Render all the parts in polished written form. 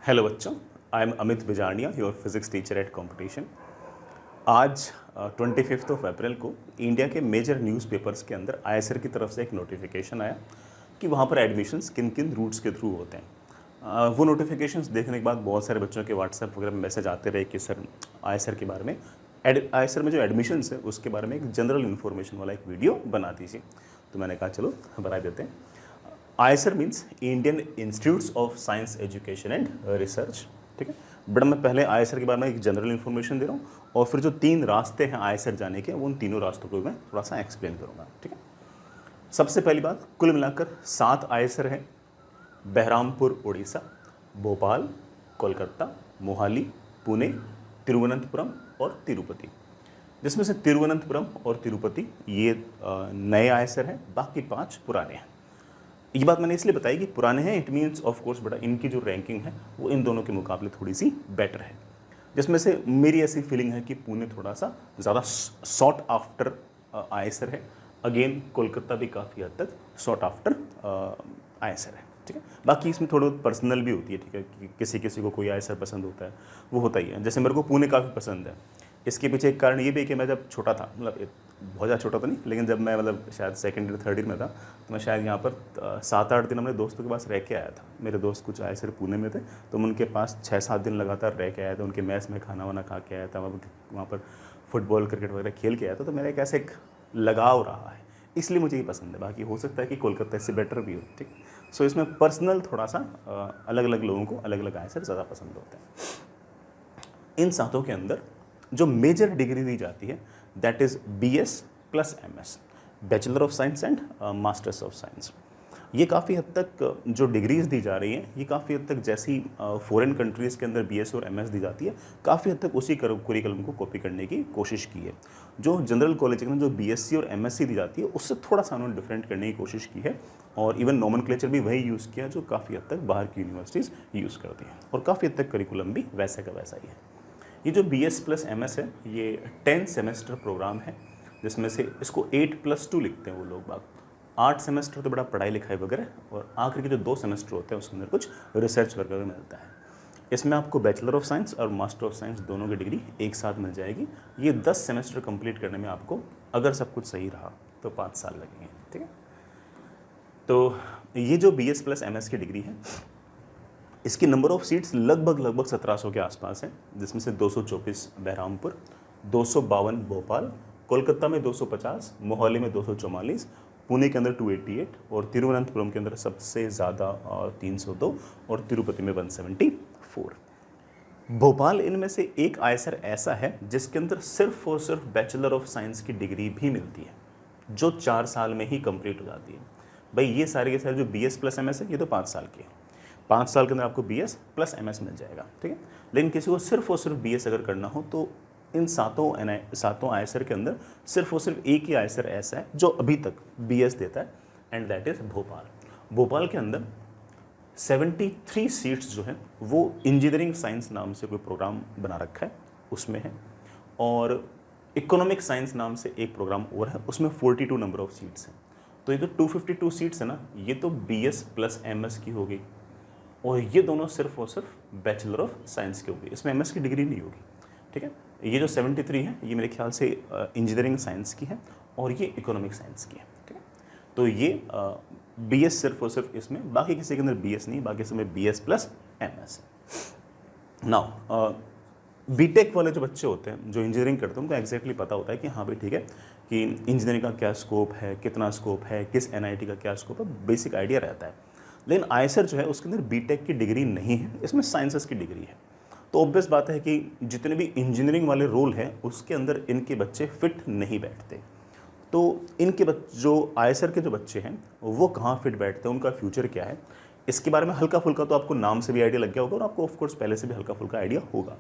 Hello बच्चों, I am Amit Bijarnia, your physics teacher at competition. आज 25 अप्रैल को इंडिया के मेजर न्यूज़पेपर्स के अंदर आईएसआर की तरफ से एक नोटिफिकेशन आया कि वहाँ पर एडमिशन्स किन किन रूट्स के थ्रू होते हैं। वो नोटिफिकेशंस देखने के बाद बहुत सारे बच्चों के व्हाट्सएप वगैरह में मैसेज आते रहे कि सर आईएसआर के बारे में, आईएसआर में जो एडमिशन्स है उसके बारे में एक जनरल इन्फॉर्मेशन वाला एक वीडियो बना दीजिए। तो मैंने कहा चलो बना देते हैं। ISR means Indian institutes of science education and research. ठीक है, बट मैं पहले आईएसआर के बारे में एक जनरल इन्फॉर्मेशन दे रहा हूँ और फिर जो 3 रास्ते हैं आईएसआर जाने के, उन तीनों रास्तों को मैं थोड़ा सा एक्सप्लेन करूँगा। ठीक है, सबसे पहली बात, कुल मिलाकर 7 आईएसआर है। बहरामपुर उड़ीसा, भोपाल, कोलकाता, मोहाली, पुणे, तिरुवनंतपुरम और तिरुपति। जिसमें से तिरुवनंतपुरम और तिरुपति ये नए आईएसआर हैं, बाकी 5 पुराने हैं। ये बात मैंने इसलिए बताई कि पुराने हैं, इट मीन्स ऑफ कोर्स बेटा इनकी जो रैंकिंग है वो इन दोनों के मुकाबले थोड़ी सी बेटर है। जिसमें से मेरी ऐसी फीलिंग है कि पुणे थोड़ा सा ज़्यादा सॉट आफ्टर आईएसआर है। अगेन कोलकाता भी काफ़ी हद तक सॉट आफ्टर आईएसआर है। ठीक है, बाकी इसमें थोड़ा पर्सनल भी होती है। ठीक है, कि किसी किसी को कोई आईएसआर पसंद होता है, वो होता ही है। जैसे मेरे को पुणे काफ़ी पसंद है। इसके पीछे एक कारण ये भी है कि मैं जब छोटा था, मतलब बहुत ज़्यादा छोटा तो नहीं, लेकिन जब मैं मतलब शायद सेकेंड ईयर थर्ड ईयर में था, तो मैं शायद यहाँ पर 7-8 दिन अपने दोस्तों के पास रह के आया था। मेरे दोस्त कुछ आए सिर्फ पुणे में थे, तो मैं उनके पास 6-7 दिन लगातार रह के आया था। उनके मैस में खाना वाना खा के आया था, वहाँ पर फुटबॉल क्रिकेट वगैरह खेल के आया था। तो मेरा एक ऐसे एक लगाव रहा है, इसलिए मुझे ये पसंद है। बाकी हो सकता है कि कोलकाता इससे बेटर भी हो। ठीक, सो इसमें पर्सनल थोड़ा सा अलग अलग लोगों को अलग अलग आईएसआर ज़्यादा पसंद होते हैं। इन 7 के अंदर जो मेजर डिग्री दी जाती है that is BS plus MS, bachelor of science and masters of science. ये काफ़ी हद तक जो डिग्रीज़ दी जा रही हैं, ये काफ़ी हद तक जैसी फॉरेन कंट्रीज़ के अंदर BS और MS दी जाती है, काफ़ी हद तक उसी करिकुलम को कॉपी करने की कोशिश की है। जो जनरल कॉलेज में जो BSc और MSc दी जाती है, उससे थोड़ा सा उन्होंने डिफरेंट करने की कोशिश की है। और इवन नॉमेनक्लेचर भी वही यूज़ किया जो काफ़ी हद तक बाहर की यूनिवर्सिटीज़ यूज़ करती हैं, और काफ़ी हद तक करिकुलम भी वैसे का वैसा ही है। ये जो BS प्लस MS है, ये 10 सेमेस्टर प्रोग्राम है, जिसमें से इसको 8+2 लिखते हैं वो लोग बाग। 8 सेमेस्टर तो बड़ा पढ़ाई लिखाई वगैरह, और आखिर के जो 2 सेमेस्टर होते हैं उसके अंदर कुछ रिसर्च वगैरह मिलता है। इसमें आपको बैचलर ऑफ साइंस और मास्टर ऑफ साइंस दोनों की डिग्री एक साथ मिल जाएगी। ये 10 सेमेस्टर कंप्लीट करने में आपको, अगर सब कुछ सही रहा, तो 5 साल लगेंगे। ठीक है, तो ये जो BS प्लस MS की डिग्री है, इसकी नंबर ऑफ सीट्स लगभग 1700 के आसपास है। जिसमें से 224 बहरामपुर, 252 भोपाल, कोलकाता में 250, मोहाली में 244, पुणे के अंदर 288 और तिरुवनंतपुरम के अंदर सबसे ज़्यादा 302 और तिरुपति में 174। भोपाल इनमें से एक आईएसआर ऐसा है जिसके अंदर सिर्फ और सिर्फ बैचलर ऑफ साइंस की डिग्री भी मिलती है, जो 4 साल में ही कंप्लीट हो जाती है। भाई ये सारे के सारे जो BS प्लस MS है, ये तो 5 साल के हैं। 5 साल के अंदर आपको BS प्लस MS मिल जाएगा। ठीक है, लेकिन किसी को सिर्फ और सिर्फ BS अगर करना हो, तो इन सातों आईएसआर के अंदर सिर्फ और सिर्फ एक ही आईएसआर ऐसा है जो अभी तक BS देता है, and that is Bhopal. Bhopal के अंदर 73 सीट्स जो हैं वो इंजीनियरिंग साइंस नाम से कोई प्रोग्राम बना रखा है, उसमें है। और इकोनॉमिक साइंस नाम से एक प्रोग्राम और है, उसमें 42 नंबर ऑफ सीट्स हैं। तो ये जो 252 सीट्स है ना, ये तो BS प्लस MS की होगी, और ये दोनों सिर्फ और सिर्फ बैचलर ऑफ साइंस की होगी, इसमें MS की डिग्री नहीं होगी। ठीक है, ये जो 73 है, ये मेरे ख्याल से इंजीनियरिंग साइंस की है, और ये इकोनॉमिक साइंस की है। ठीक है, तो ये BS सिर्फ और सिर्फ इसमें, बाकी किसी के अंदर BS नहीं, बाकी इसमें BS प्लस MS है। नाउ बीटेक वाले जो बच्चे होते हैं, जो इंजीनियरिंग करते हैं, उनको एग्जैक्टली पता होता है कि हाँ भाई ठीक है, कि इंजीनियरिंग का क्या स्कोप है, कितना स्कोप है, किस NIT का क्या स्कोप है, बेसिक आइडिया रहता है। लेकिन आईएसआर जो है उसके अंदर बीटेक की डिग्री नहीं है, इसमें साइंसेस की डिग्री है। तो ऑब्वियस बात है कि जितने भी इंजीनियरिंग वाले रोल हैं उसके अंदर इनके बच्चे फिट नहीं बैठते। तो इनके जो आईएसआर के जो बच्चे हैं वो कहाँ फिट बैठते हैं, उनका फ्यूचर क्या है, इसके बारे में हल्का फुल्का तो आपको नाम से भी आइडिया लग गया होगा, और आपको ऑफकोर्स पहले से भी हल्का फुल्का आइडिया होगा।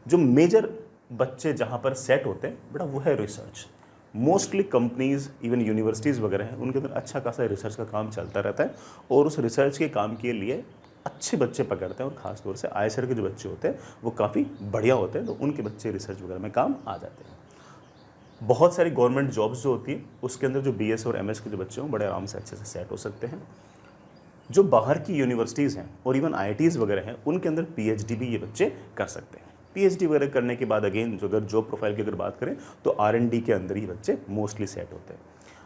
जो मेजर बच्चे जहाँ पर सेट होते हैं बेटा, वो है research. Mostly companies, even universities वगैरह हैं, उनके अंदर अच्छा खासा रिसर्च का काम चलता रहता है, और उस रिसर्च के काम के लिए अच्छे बच्चे पकड़ते हैं। और ख़ास तौर से आईएसआर के जो बच्चे होते हैं वो काफ़ी बढ़िया होते हैं, तो उनके बच्चे रिसर्च वगैरह में काम आ जाते हैं। बहुत सारी गवर्नमेंट जॉब्स जो होती है उसके अंदर जो BS और MS के जो बच्चे हों बड़े आराम से अच्छे से सेट हो सकते हैं। जो बाहर की यूनिवर्सिटीज़ हैं और इवन आईआईटीज़ वगैरह हैं, उनके अंदर पीएचडी भी ये बच्चे कर सकते हैं। पीएचडी वगैरह करने के बाद अगेन जो अगर जॉब प्रोफाइल की अगर बात करें तो आरएनडी के अंदर ही बच्चे मोस्टली सेट होते हैं।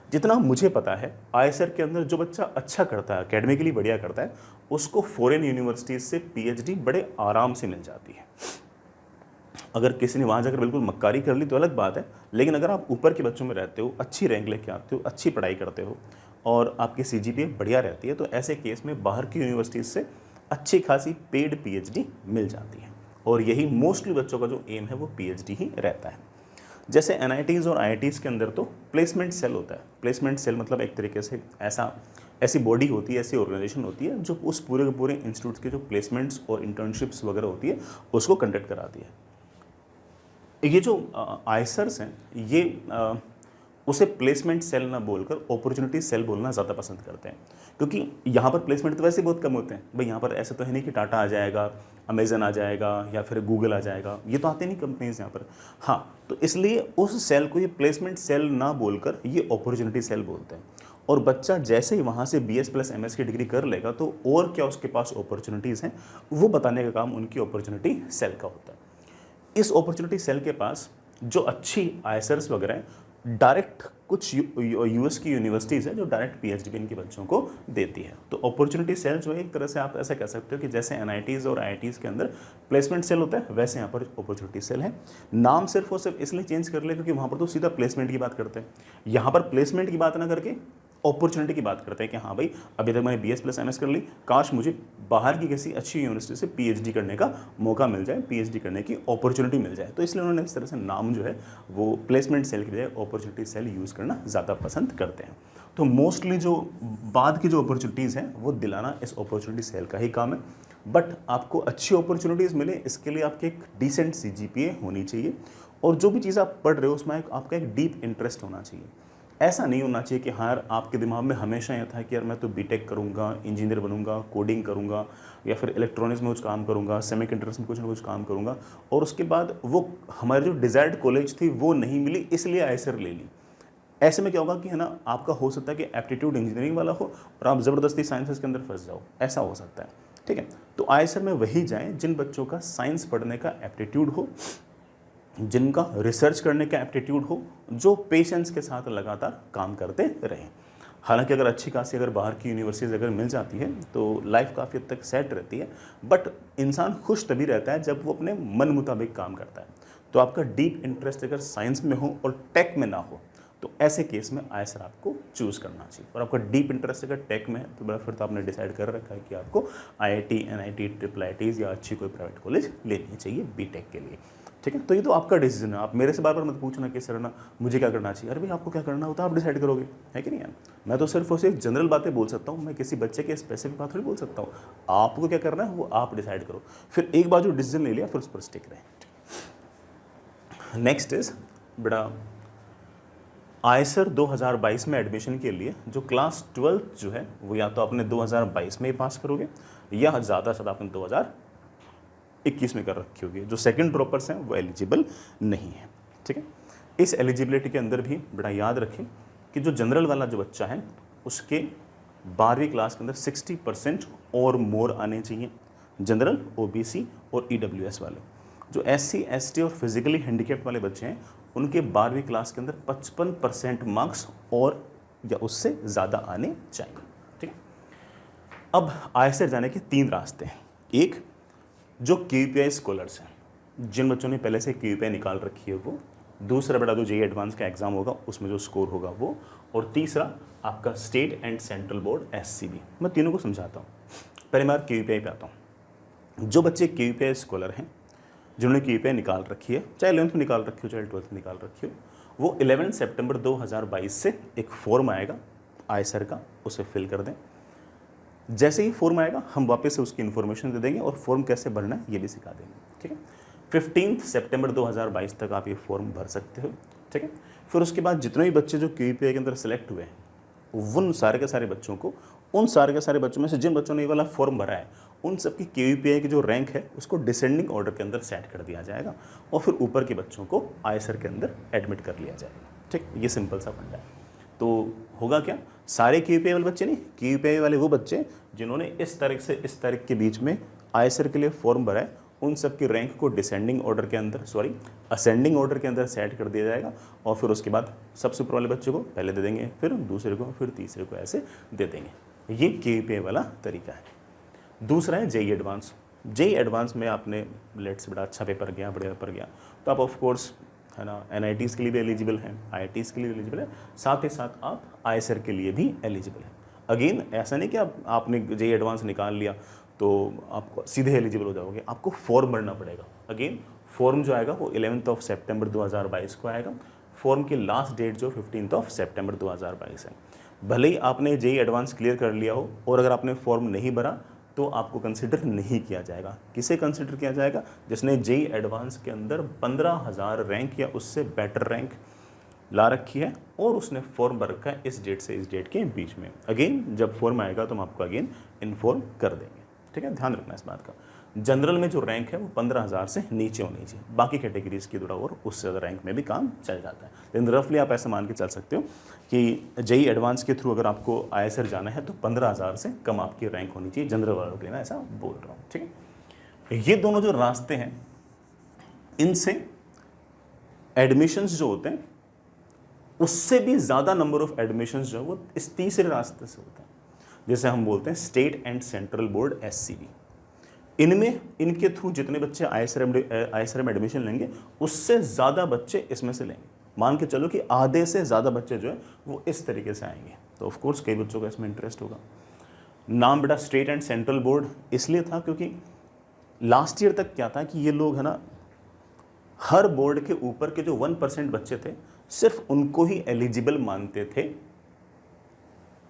जितना मुझे पता है आईएसआर के अंदर जो बच्चा अच्छा करता है, एकेडमिकली बढ़िया करता है, उसको फॉरेन यूनिवर्सिटीज़ से पीएचडी बड़े आराम से मिल जाती है। अगर किसी ने वहाँ जाकर बिल्कुल मक्कारी कर ली तो अलग बात है, लेकिन अगर आप ऊपर के बच्चों में रहते हो, अच्छी रैंक लेके आते हो, अच्छी पढ़ाई करते हो और आपकी सीजीपीए बढ़िया रहती है, तो ऐसे केस में बाहर की यूनिवर्सिटीज़ से अच्छी खासी पेड पीएचडी मिल जाती है। और यही मोस्टली बच्चों का जो एम है वो पीएचडी ही रहता है। जैसे एनआईटीज़ और आईआईटीज़ के अंदर तो प्लेसमेंट सेल होता है। प्लेसमेंट सेल मतलब एक तरीके से ऐसी बॉडी होती है, ऐसी ऑर्गेनाइजेशन होती है जो उस पूरे के पूरे इंस्टीट्यूट के जो प्लेसमेंट्स और इंटर्नशिप्स वगैरह होती है उसको कंडक्ट कराती है। ये जो आईसर्स हैं ये उसे प्लेसमेंट सेल ना बोलकर अपॉर्चुनिटी सेल बोलना ज़्यादा पसंद करते हैं, क्योंकि यहाँ पर प्लेसमेंट तो वैसे बहुत कम होते हैं। भाई यहाँ पर ऐसे तो है नहीं कि टाटा आ जाएगा, अमेजन आ जाएगा या फिर गूगल आ जाएगा, ये तो आते नहीं कंपनीज यहाँ पर। हाँ, तो इसलिए उस सेल को ये प्लेसमेंट सेल ना बोलकर ये अपॉर्चुनिटी सेल बोलते हैं। और बच्चा जैसे ही वहाँ से BS प्लस MS की डिग्री कर लेगा तो और क्या उसके पास अपॉर्चुनिटीज़ हैं वो बताने का काम उनकी अपॉर्चुनिटी सेल का होता है। इस अपॉर्चुनिटी सेल के पास जो अच्छी आईएसआरस वगैरह हैं, डायरेक्ट कुछ यूएस की यूनिवर्सिटीज़ हैं जो डायरेक्ट पीएचडी इनके बच्चों को देती है। तो अपॉर्चुनिटी सेल जो है एक तरह से आप ऐसा कह सकते हो कि जैसे एनआईटीज़ और आईआईटीज़ के अंदर प्लेसमेंट सेल होता है, वैसे यहाँ पर अपॉर्चुनिटी सेल है। नाम सिर्फ और सिर्फ इसलिए चेंज कर ले क्योंकि वहाँ पर तो सीधा प्लेसमेंट की बात करते हैं, यहाँ पर प्लेसमेंट की बात ना करके अपॉर्चुनिटी की बात करते हैं कि हाँ भाई अभी तक मैंने BS प्लस MS कर ली, काश मुझे बाहर की किसी अच्छी यूनिवर्सिटी से पीएचडी करने का मौका मिल जाए, पीएचडी करने की अपॉर्चुनिटी मिल जाए। तो इसलिए उन्होंने इस तरह से नाम जो है वो प्लेसमेंट सेल की बजाय अपॉर्चुनिटी सेल यूज़ करना ज़्यादा पसंद करते हैं। तो मोस्टली जो बाद की जो अपॉर्चुनिटीज़ हैं वो दिलाना इस अपॉर्चुनिटी सेल का ही काम है। बट आपको अच्छी अपॉर्चुनिटीज़ मिले इसके लिए आपके एक डिसेंट CGPA होनी चाहिए और जो भी चीज़ आप पढ़ रहे हो उसमें आपका एक डीप इंटरेस्ट होना चाहिए। ऐसा नहीं होना चाहिए कि हाँ आपके दिमाग में हमेशा यह था कि यार मैं तो बीटेक करूँगा, इंजीनियर बनूंगा, कोडिंग करूँगा या फिर इलेक्ट्रॉनिक्स में कुछ काम करूँगा, सेमीकंडक्टर्स में कुछ ना कुछ काम करूँगा, और उसके बाद वो हमारी जो डिज़ायर्ड कॉलेज थी वो नहीं मिली इसलिए आईएसआर ले ली। ऐसे में क्या होगा कि है ना, आपका हो सकता है कि एप्टीट्यूड इंजीनियरिंग वाला हो और आप ज़बरदस्ती साइंसेस के अंदर फंस जाओ, ऐसा हो सकता है। ठीक है, तो आईएसआर में वही जाएँ जिन बच्चों का साइंस पढ़ने का एप्टीट्यूड हो, जिनका रिसर्च करने का एप्टीट्यूड हो, जो पेशेंस के साथ लगातार काम करते रहें। हालांकि अगर अच्छी खासी अगर बाहर की यूनिवर्सिटीज़ अगर मिल जाती है तो लाइफ काफ़ी हद तक सेट रहती है, बट इंसान खुश तभी रहता है जब वो अपने मन मुताबिक काम करता है। तो आपका डीप इंटरेस्ट अगर साइंस में हो और टेक में ना हो तो ऐसे केस में आईएसआर आपको चूज़ करना चाहिए। और आपका डीप इंटरेस्ट अगर टेक में है तो फिर तो आपने डिसाइड कर रखा है कि आपको IIT, NIT, IIITs या अच्छी कोई प्राइवेट कॉलेज लेनी चाहिए बीटेक के लिए। ठीक है, तो ये तो आपका डिसीजन है। आप मेरे से बार बार मत पूछना कि सर ना मुझे क्या करना चाहिए। अरे भाई आपको क्या करना होता है आप डिसाइड करोगे, है कि नहीं यार। मैं तो सिर्फ और सिर्फ जनरल बातें बोल सकता हूँ, मैं किसी बच्चे के स्पेसिफिक बात थोड़ी बोल सकता हूँ। आपको क्या करना है वो आप डिसाइड करो, फिर एक बार जो डिसीजन ले लिया फिर उस पर स्टिक रहे। नेक्स्ट इज बेटा आईएसआर 2022 में एडमिशन के लिए जो क्लास 12 जो है वो या तो आपने 2022 में ही पास करोगे या ज़्यादा से ज़्यादा आपने 2021 में कर रखी होगी। जो सेकंड ड्रॉपर्स हैं वो एलिजिबल नहीं है। ठीक है, इस एलिजिबिलिटी के अंदर भी बड़ा याद रखें कि जो जनरल वाला जो बच्चा है उसके 12वीं क्लास के अंदर 60% और मोर आने चाहिए। जनरल, OBC और EWS वाले, जो SC, ST और फिजिकली हैंडीकैप्ड वाले बच्चे हैं उनके 12वीं क्लास के अंदर 55% मार्क्स और या उससे ज़्यादा आने चाहिए। ठीक है, अब आईएसआर जाने के 3 रास्ते हैं। एक, जो QPI स्कॉलर्स हैं, जिन बच्चों ने पहले से QPI निकाल रखी है वो। दूसरा बेटा जो JEE एडवांस का एग्ज़ाम होगा उसमें जो स्कोर होगा वो। और तीसरा आपका state and central board SCB। मैं तीनों को समझाता हूँ। पहले मैं QPI पे आता हूँ। जो बच्चे QPI स्कॉलर हैं जिन्होंने QPI निकाल रखी है, चाहे 11th में निकाल रखी हो चाहे 12th में निकाल रखी हो, वो 11 सितंबर 2022 से एक फॉर्म आएगा आईएसआर का, उसे फिल कर दें। जैसे ही फॉर्म आएगा हम वापस से उसकी इन्फॉर्मेशन दे देंगे और फॉर्म कैसे भरना है ये भी सिखा देंगे। ठीक है, 15 सितंबर 2022 तक आप ये फॉर्म भर सकते हो। ठीक है, फिर उसके बाद जितने भी बच्चे जो QPI के अंदर सेलेक्ट हुए हैं उन सारे के सारे बच्चों को, उन सारे के सारे बच्चों में से जिन बच्चों ने ये वाला फॉर्म भरा है उन सबकी QPI की जो रैंक है उसको डिसेंडिंग ऑर्डर के अंदर सेट कर दिया जाएगा और फिर ऊपर के बच्चों को आईएसआर के अंदर एडमिट कर लिया जाएगा। ठीक, ये सिंपल सा फंडा है। तो होगा क्या, सारे QPI वाले बच्चे नहीं, QPI वाले वो बच्चे जिन्होंने इस तारीख से इस तारीख के बीच में ISR के लिए फॉर्म भरा है, उन सब की रैंक को डिसेंडिंग ऑर्डर के अंदर असेंडिंग ऑर्डर के अंदर सेट कर दिया जाएगा और फिर उसके बाद सबसे ऊपर वाले बच्चे को पहले दे देंगे, फिर दूसरे को, फिर तीसरे को, ऐसे दे देंगे। ये QPI वाला तरीका है। दूसरा है JEE एडवांस। JEE एडवांस में आपने लेट से बड़ा अच्छा पेपर गया, बढ़िया पेपर गया, तो आप ऑफ कोर्स है ना NITs के लिए भी एलिजिबल हैं, IITs के लिए भी एलिजिबल है, साथ ही साथ आप ISR के लिए भी एलिजिबल हैं। अगेन ऐसा नहीं कि आपने JEE एडवांस निकाल लिया तो आप सीधे एलिजिबल हो जाओगे, आपको फॉर्म भरना पड़ेगा। अगेन फॉर्म जो आएगा वो 11 सितंबर 2022 को आएगा। फॉर्म की लास्ट डेट जो 15 सितंबर 2022 है। भले ही आपने JEE एडवांस क्लियर कर लिया हो और अगर आपने फॉर्म नहीं भरा तो आपको कंसिडर नहीं किया जाएगा। किसे कंसिडर किया जाएगा? जिसने JEE एडवांस के अंदर 15,000 रैंक या उससे बेटर रैंक ला रखी है और उसने फॉर्म भर रखा है इस डेट से इस डेट के बीच में। अगेन जब फॉर्म आएगा तो हम आपको अगेन इन्फॉर्म कर देंगे, ठीक है, ध्यान रखना इस बात का। जनरल में जो रैंक है वो 15,000 से नीचे होनी चाहिए, बाकी कैटेगरीज की थोड़ा और उससे ज़्यादा रैंक में भी काम चल जाता है। लेकिन रफली आप ऐसे मान के चल सकते हो कि JEE एडवांस के थ्रू अगर आपको ISR जाना है तो 15,000 से कम आपकी रैंक होनी चाहिए जनरल वालों के लिए, मैं ऐसा बोल रहा हूँ, ठीक है। ये दोनों जो रास्ते हैं इनसे एडमिशन्स जो होते हैं उससे भी ज़्यादा नंबर ऑफ एडमिशन्स जो है वो इस तीसरे रास्ते से होते हैं, जैसे हम बोलते हैं state and central board SCB। इनमें इनके थ्रू जितने बच्चे ISR में एडमिशन लेंगे उससे ज़्यादा बच्चे इसमें से लेंगे। मान के चलो कि आधे से ज़्यादा बच्चे जो है वो इस तरीके से आएंगे, तो ऑफ कोर्स कई बच्चों का इसमें इंटरेस्ट होगा। नाम बेटा स्टेट एंड सेंट्रल बोर्ड इसलिए था क्योंकि लास्ट ईयर तक क्या था कि ये लोग है ना हर बोर्ड के ऊपर के जो 1% बच्चे थे सिर्फ उनको ही एलिजिबल मानते थे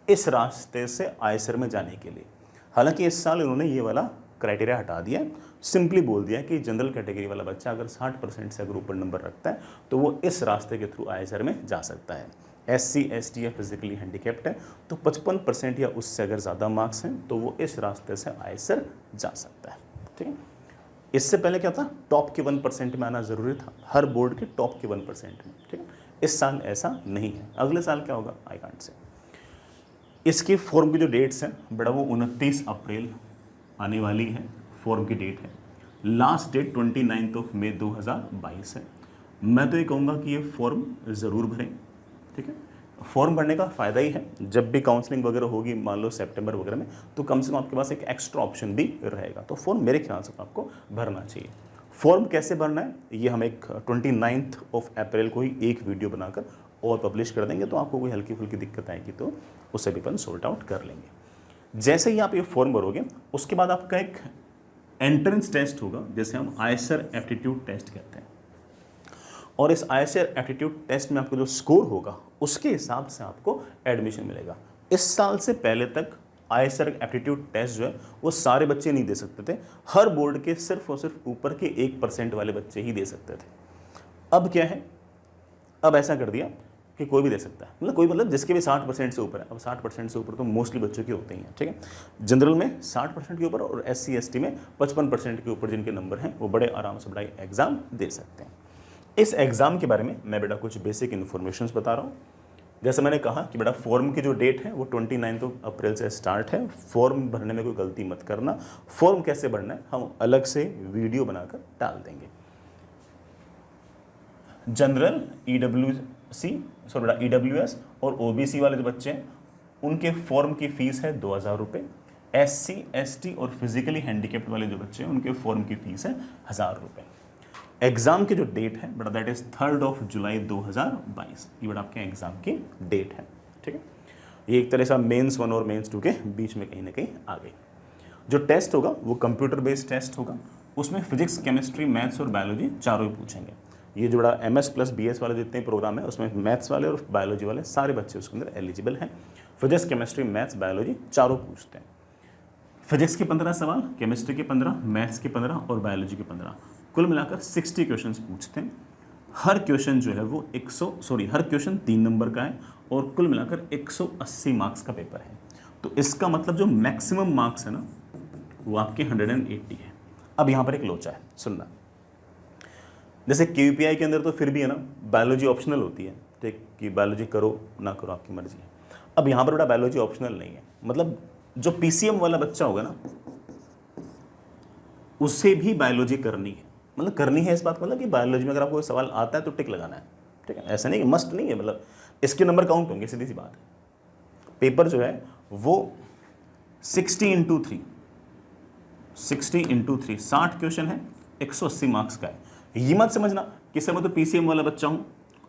इस रास्ते से ISR में जाने के लिए। हालांकि इस साल उन्होंने ये वाला क्राइटेरिया हटा दिया, सिंपली बोल दिया कि जनरल कैटेगरी वाला बच्चा अगर 60% से अगर ऊपर नंबर रखता है तो वो इस रास्ते के थ्रू ISR में जा सकता है। SC ST या फिजिकली हैंडीकैप्ड है तो 55% या उससे अगर ज़्यादा मार्क्स हैं तो वो इस रास्ते से ISR जा सकता है, ठीक है। इससे पहले क्या था, टॉप के 1% में आना ज़रूरी था, हर बोर्ड के टॉप के 1% में, ठीक है। इस साल ऐसा नहीं है, अगले साल क्या होगा आई कांट से। इसकी फॉर्म की जो डेट्स हैं बेटा वो 29 अप्रैल आने वाली है, फॉर्म की डेट है। लास्ट डेट 29 मई 2022 है। मैं तो ये कहूँगा कि ये फॉर्म ज़रूर भरें, ठीक है। फॉर्म भरने का फ़ायदा ही है, जब भी काउंसलिंग वगैरह होगी मान लो सितंबर वगैरह में, तो कम से कम आपके पास एक एक्स्ट्रा ऑप्शन भी रहेगा। तो फॉर्म मेरे ख्याल से आपको भरना चाहिए। फॉर्म कैसे भरना है ये हम एक 29 अप्रैल को ही एक वीडियो बनाकर और पब्लिश कर देंगे, तो आपको कोई हल्की फुल्की दिक्कत आएगी तो उससे भी अपन सॉर्ट आउट कर लेंगे। जैसे ही आप ये फॉर्म भरोगे उसके बाद आपका एक एंट्रेंस टेस्ट होगा, जैसे हम ISR एप्टीट्यूड टेस्ट कहते हैं, और इस ISR एप्टीट्यूड टेस्ट में आपको जो स्कोर होगा उसके हिसाब से आपको एडमिशन मिलेगा। इस साल से पहले तक ISR एप्टीट्यूड टेस्ट जो है वो सारे बच्चे नहीं दे सकते थे, हर बोर्ड के सिर्फ और सिर्फ ऊपर के 1% वाले बच्चे ही दे सकते थे। अब क्या है, अब ऐसा कर दिया कि कोई भी दे सकता है, मतलब कोई मतलब जिसके भी 60% से ऊपर है। अब 60% से ऊपर तो मोस्टली बच्चों के होते ही हैं, ठीक है। जनरल में 60% के ऊपर और SC ST में 55% के ऊपर जिनके नंबर हैं वो बड़े आराम से बड़ा एग्ज़ाम दे सकते हैं। इस एग्ज़ाम के बारे में मैं बेटा कुछ बेसिक इन्फॉर्मेशन बता रहा हूँ। जैसे मैंने कहा कि बेटा फॉर्म की जो डेट है वो 29 अप्रैल से स्टार्ट है। फॉर्म भरने में कोई गलती मत करना। फॉर्म कैसे भरना है हम अलग से वीडियो बनाकर डाल देंगे। जनरल EWS और OBC वाले जो बच्चे हैं उनके फॉर्म की फ़ीस है 2,000 रुपये। SC ST और फिजिकली हैंडीकैप्ड वाले जो बच्चे हैं उनके फॉर्म की फ़ीस है 1,000 रुपये। एग्ज़ाम की जो डेट है बड़ा दैट इज़ 3 जुलाई 2022, ये बड़ा आपके एग्ज़ाम की डेट है, ठीक है। ये एक तरह से मेंस 1 और मेंस 2 के बीच में कहीं ना कहीं आ गई। जो टेस्ट होगा वो कंप्यूटर बेस्ड टेस्ट होगा, उसमें फिजिक्स केमिस्ट्री मैथ्स और बायोलॉजी चारों ही पूछेंगे। ये जो बड़ा MS प्लस BS वाले जितने प्रोग्राम है उसमें मैथ्स वाले और बायोलॉजी वाले सारे बच्चे उसके अंदर एलिजिबल हैं। फिजिक्स केमिस्ट्री मैथ्स बायोलॉजी चारों पूछते हैं। फिजिक्स के 15 सवाल, केमिस्ट्री के 15, मैथ्स के 15 और बायोलॉजी के 15, कुल मिलाकर 60 क्वेश्चंस पूछते हैं। हर क्वेश्चन जो है वो हर क्वेश्चन 3 नंबर का है और कुल मिलाकर 180 मार्क्स का पेपर है। तो इसका मतलब जो मैक्सिमम मार्क्स है ना वो आपके 180 है। अब यहाँ पर एक लोचा है, सुनना। जैसे QPI के अंदर तो फिर भी है ना बायोलॉजी ऑप्शनल होती है, ठीक, कि बायोलॉजी करो ना करो आपकी मर्जी है। अब यहाँ पर बेटा बायोलॉजी ऑप्शनल नहीं है, मतलब जो पीसीएम वाला बच्चा होगा ना उसे भी बायोलॉजी करनी है, मतलब करनी है इस बात मतलब कि बायोलॉजी में अगर आपको कोई सवाल आता है तो टिक लगाना है, ठीक है, ऐसा नहीं कि मस्ट नहीं है, मतलब इसके नंबर काउंट होंगे, सीधी सी बात है। पेपर जो है वो 60 × 3 60 क्वेश्चन है, 180 मार्क्स का है। ये मत समझना कि सर मैं तो पीसीएम वाला बच्चा हूँ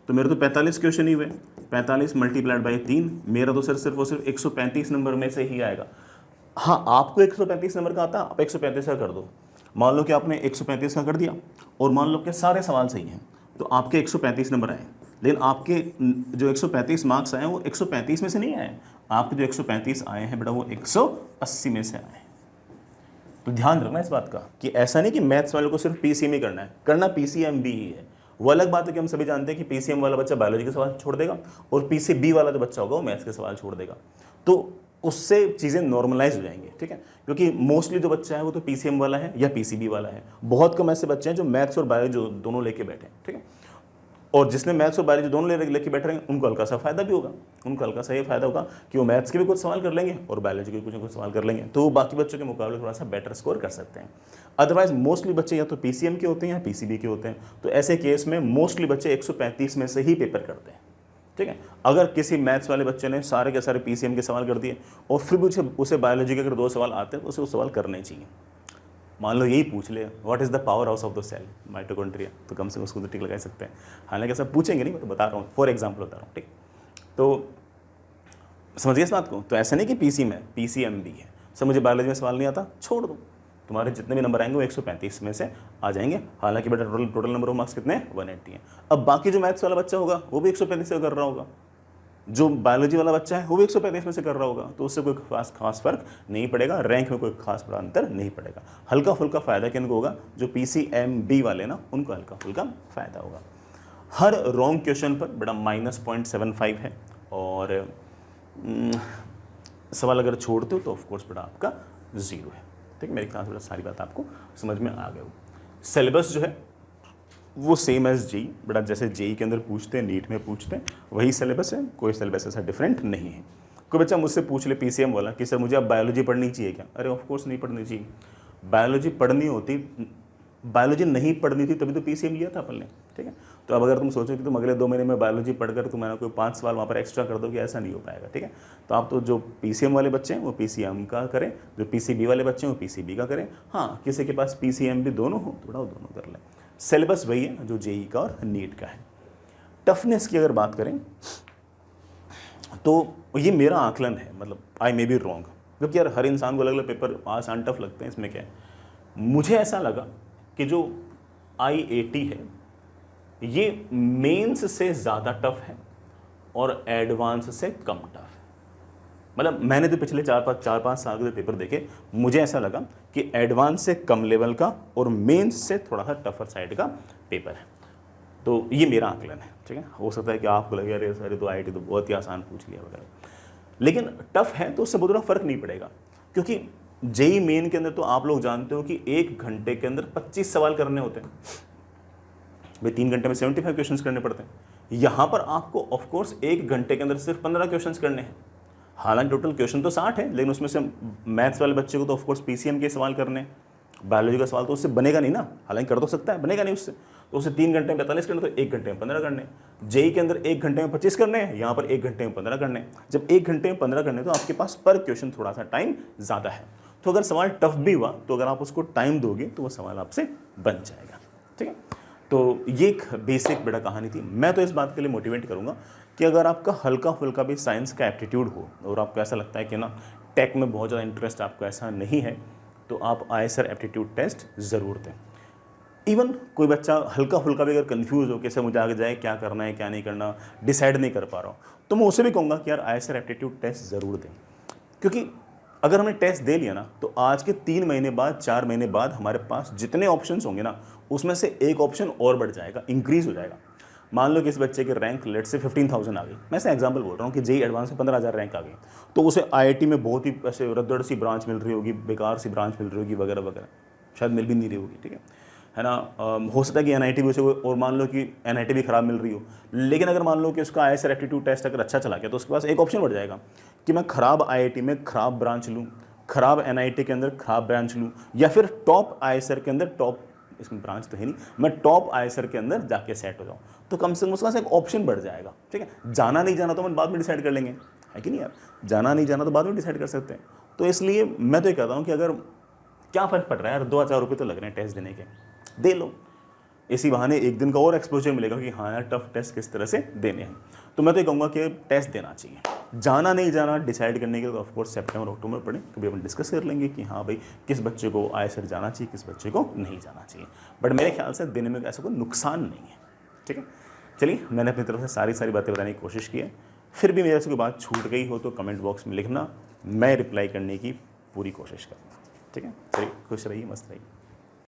तो मेरे तो 45 क्वेश्चन ही हुए, 45 मल्टीप्लाइड बाई 3, मेरा तो सर सिर्फ और सिर्फ 135 नंबर में से ही आएगा। हाँ, आपको 135 नंबर का आता है, आप 135 का कर दो। मान लो कि आपने 135 का कर दिया और मान लो कि सारे सवाल सही हैं तो आपके 135 नंबर आए, लेकिन आपके जो 135 मार्क्स आए वो 135 में से नहीं आए, आपके जो 135 आए हैं बेटा वो 180 में से आए। तो ध्यान रखना इस बात का कि ऐसा नहीं कि मैथ्स वाले को सिर्फ पीसीएम ही करना है, करना पीसीएम भी ही है। वो अलग बात है कि हम सभी जानते हैं कि पीसीएम वाला बच्चा बायोलॉजी के सवाल छोड़ देगा और पीसीबी वाला जो बच्चा होगा वो मैथ्स के सवाल छोड़ देगा, तो उससे चीज़ें नॉर्मलाइज हो जाएंगी, ठीक है, क्योंकि मोस्टली जो बच्चा है वो तो पीसीएम वाला है या पीसीबी वाला है। बहुत कम ऐसे बच्चे हैं जो मैथ्स और बायोलॉजी दोनों लेके बैठे हैं, ठीक है, और जिसने मैथ्स और बायोलॉजी दोनों लेके बैठे रहेंगे उनको हल्का सा फायदा भी होगा, उनको हल्का सा ये फायदा होगा कि वो मैथ्स के भी कुछ सवाल कर लेंगे और बायोलॉजी के कुछ सवाल कर लेंगे, तो वो बाकी बच्चों के मुकाबले थोड़ा सा बेटर स्कोर कर सकते हैं। अदरवाइज मोस्टली बच्चे या तो पीसीएम के होते हैं या पीसीबी के होते हैं, तो ऐसे केस में मोस्टली बच्चे 135 में से ही पेपर करते हैं, ठीक है। अगर किसी मैथ्स वाले बच्चे ने सारे के सारे पीसीएम के सवाल कर दिए और फिर भी उसे बायोलॉजी के अगर 2 सवाल आते हैं तो उसे वो सवाल करने चाहिए। मान लो यही पूछ ले what is the powerhouse of the cell mitochondria, तो कम से कम उसको तो टिक लगा सकते हैं। हालांकि ऐसा पूछेंगे नहीं, मैं तो बता रहा हूँ, फॉर एग्जाम्पल बता रहा हूँ, ठीक। तो समझिए इस बात को, तो ऐसा नहीं कि पीसीएम है, पीसीएम भी है। सर मुझे बायोलॉजी में सवाल नहीं आता, छोड़ दो, तुम्हारे जितने भी नंबर आएंगे वो 135 में से आ जाएंगे। हालांकि बेटा टोटल नंबर ऑफ मार्क्स कितने 180 हैं। अब बाकी जो मैथ्स वाला बच्चा होगा वो भी 135 से कर रहा होगा, जो बायोलॉजी वाला बच्चा है वो भी 135 में से कर रहा होगा, तो उससे कोई खास फर्क नहीं पड़ेगा, रैंक में कोई खास बड़ा अंतर नहीं पड़ेगा। हल्का फुल्का फायदा किनको होगा, जो पीसीएमबी वाले ना उनको हल्का फुल्का फायदा होगा। हर रॉन्ग क्वेश्चन पर बेटा -0.75 है, और सवाल अगर छोड़ते हो तो ऑफकोर्स बेटा आपका 0 है, ठीक है। मेरे ख्याल से बेटा सारी बात आपको समझ में आ गई हो। सिलेबस जो है वो सेम एज जेई, बेटा जैसे जेई के अंदर पूछते हैं नीट में पूछते हैं वही सिलेबस है, कोई सिलेबस ऐसा डिफरेंट नहीं है। कोई बच्चा मुझसे पूछ ले पीसीएम वाला कि सर मुझे अब बायोलॉजी पढ़नी चाहिए क्या, अरे ऑफ कोर्स नहीं पढ़नी चाहिए। बायोलॉजी पढ़नी होती, बायोलॉजी नहीं पढ़नी थी तभी तो पीसीएम लिया था अपन ने, ठीक है। तो अब अगर तुम सोचो कि तुम अगले 2 महीने में बायोलॉजी पढ़कर तुम्हारा कोई 5 सवाल वहाँ पर एक्स्ट्रा कर दो, कि ऐसा नहीं हो पाएगा, ठीक है। तो आप तो जो पीसीएम वाले बच्चे हैं वो पीसीएम का करें, जो पीसीबी वाले बच्चे हैं वो पीसीबी का करें। हाँ, किसी के पास पीसीएम भी दोनों हो थोड़ा वो दोनों कर लें। सिलेबस वही है जो जेई का और नीट का है। टफनेस की अगर बात करें तो ये मेरा आकलन है, मतलब आई मे बी रॉन्ग, क्योंकि यार हर इंसान को अलग अलग पेपर आसान टफ लगते हैं, इसमें क्या है। मुझे ऐसा लगा कि जो IAT है ये मेंस से ज़्यादा टफ है और एडवांस से कम टफ है। मतलब मैंने तो पिछले 4-5 साल के पेपर देखे, मुझे ऐसा लगा कि एडवांस से कम लेवल का और मेंस से थोड़ा सा टफर साइड का पेपर है। तो ये मेरा आकलन है, ठीक है। हो सकता है कि आपको लगे अरे सर तो IIT तो बहुत ही आसान पूछ लिया वगैरह, लेकिन टफ है तो उससे बहुत बड़ा फर्क नहीं पड़ेगा, क्योंकि जेई मेन के अंदर तो आप लोग जानते हो कि 1 घंटे के अंदर 25 सवाल करने होते हैं भाई, 3 घंटे में 75 क्वेश्चंस करने पड़ते हैं। यहाँ पर आपको ऑफकोर्स 1 घंटे के अंदर सिर्फ 15 क्वेश्चंस करने हैं। हालांकि टोटल क्वेश्चन तो 60 है, लेकिन उसमें से मैथ्स वाले बच्चे को तो ऑफकोर्स पीसीएम के सवाल करने हैं, बायोलॉजी का सवाल तो उससे बनेगा नहीं ना, हालांकि कर तो सकता है, बनेगा नहीं उससे, तो उसे 3 घंटे में 45 करने, तो 1 घंटे में 15 करने। जेई के अंदर 1 घंटे में 25 करने हैं, यहाँ पर 1 घंटे में 15 करने। जब 1 घंटे में 15 करने तो आपके पास पर क्वेश्चन थोड़ा सा टाइम ज़्यादा है, तो अगर सवाल टफ भी हुआ तो अगर आप उसको टाइम दोगे तो वो सवाल आपसे बन जाएगा, ठीक है। तो ये एक बेसिक बेटा कहानी थी। मैं तो इस बात के लिए मोटिवेट करूँगा कि अगर आपका हल्का फुल्का भी साइंस का एप्टीट्यूड हो और आपको ऐसा लगता है कि ना टेक में बहुत ज़्यादा इंटरेस्ट आपको ऐसा नहीं है, तो आप IISER एप्टीट्यूड टेस्ट ज़रूर दें। इवन कोई बच्चा हल्का फुल्का भी अगर कंफ्यूज हो कि सर मुझे आगे जाए क्या करना है क्या नहीं करना, डिसाइड नहीं कर पा रहा हूँ, तो मैं उसे भी कहूँगा कि यार IISER एप्टीट्यूड टेस्ट ज़रूर दें। क्योंकि अगर हमने टेस्ट दे लिया ना तो आज के 3 महीने बाद 4 महीने बाद हमारे पास जितने ऑप्शंस होंगे ना उसमें से एक ऑप्शन और बढ़ जाएगा, इंक्रीज हो जाएगा। मान लो कि इस बच्चे के रैंक लेट से 15,000 आ गई, मैं ऐसे एग्जांपल बोल रहा हूँ कि जेई एडवांस में 15,000 रैंक आ गई, तो उसे IIT में बहुत ही ऐसे रद्दड़ सी ब्रांच मिल रही होगी, बेकार सी ब्रांच मिल रही होगी वगैरह वगैरह, शायद मिल भी नहीं रही होगी, ठीक है। है ना। हो सकता है कि एनआईटी भी उसे, और मान लो कि एनआईटी भी ख़राब मिल रही हो, लेकिन अगर मान लो कि उसका आईएसआर एप्टीट्यूड टेस्ट अगर अच्छा चला गया तो उसके पास एक ऑप्शन बढ़ जाएगा कि मैं ख़राब आईआईटी में ख़राब ब्रांच लूँ, ख़राब एनआईटी के अंदर ख़राब ब्रांच लूँ, या फिर टॉप आईएसआर के अंदर टॉप, इसमें ब्रांच तो है नहीं, मैं टॉप आईएसआर के अंदर जाके सेट हो जाऊँ। तो कम से कम उसके पास एक ऑप्शन बढ़ जाएगा। ठीक है, जाना नहीं जाना तो हम बाद में डिसाइड कर लेंगे, है कि नहीं यार। जाना नहीं जाना तो बाद में डिसाइड कर सकते हैं। तो इसलिए मैं तो ये कहता हूँ कि अगर क्या फ़र्क पड़ रहा है यार, 2,000 रुपये तो लग रहे हैं टेस्ट देने के, दे लो। इसी बहाने एक दिन का और एक्सपोजर मिलेगा कि हाँ यार टफ टेस्ट किस तरह से देने हैं। तो मैं तो ये कहूँगा कि टेस्ट देना चाहिए। जाना नहीं जाना डिसाइड करने के लिए तो ऑफकोर्स सितंबर अक्टूबर पढ़ें, कभी अपन डिस्कस कर लेंगे कि हाँ भाई किस बच्चे को आईएसआर जाना चाहिए, किस बच्चे को नहीं जाना चाहिए। बट मेरे ख्याल से देने में ऐसा कोई नुकसान नहीं है। ठीक है, चलिए मैंने अपनी तरफ से सारी बातें बताने की कोशिश की है। फिर भी मेरे से कोई बात छूट गई हो तो कमेंट बॉक्स में लिखना, मैं रिप्लाई करने की पूरी कोशिश करूँगा। ठीक है, चलिए खुश रहिए, मस्त रहिए।